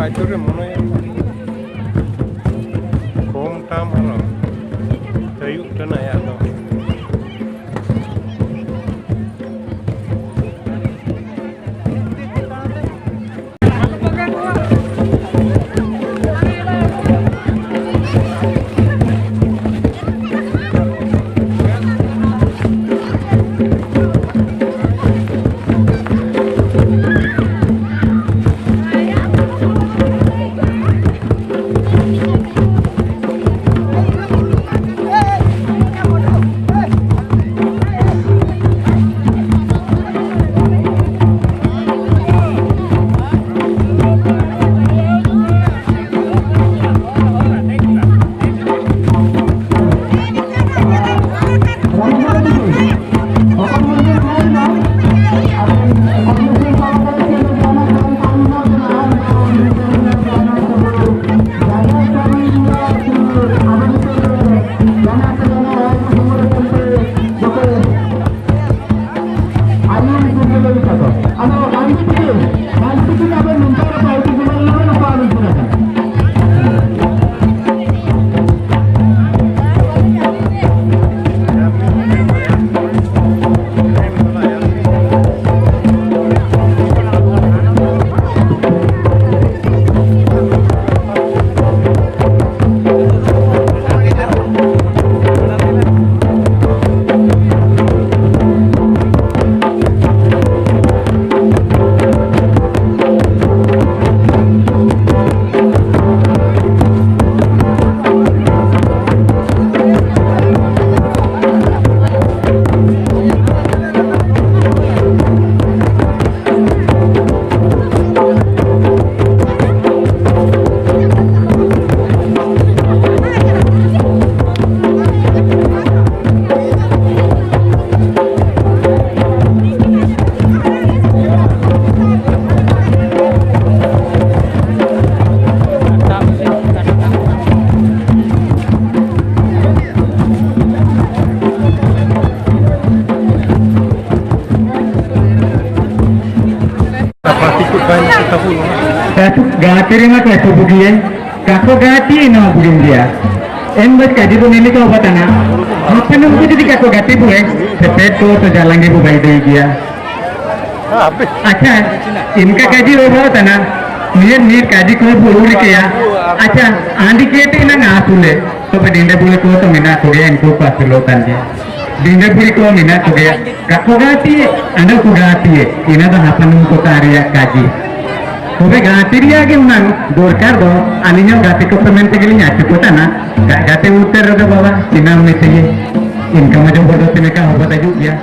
akhirnya mana ya kom tam ano kayu dan ayat no Gatiri mah kayak bugian, kako gati na bugin dia. Bas kaji bu nili kau batana. Apa nunggu jadi kako gati bu sepet to jalan bu bayi dia. Acha, इनका kaji roba batana. Nih kaji ko bu uri kaya. Acha, andi kete na ngasule. To pedinda bule ko to mina ko yang ko pasilotan dia. Dinda bule ko mina ko dia. Kako gati, anda ko gati. Ina to apa nunggu karya kaji. Oke gatiria gimana? Dorkar do, aninya gati ko pemente gilinya cepota na, gati uter do bawah, sinam meseye, income aja bodoh tineka hobat aja ya.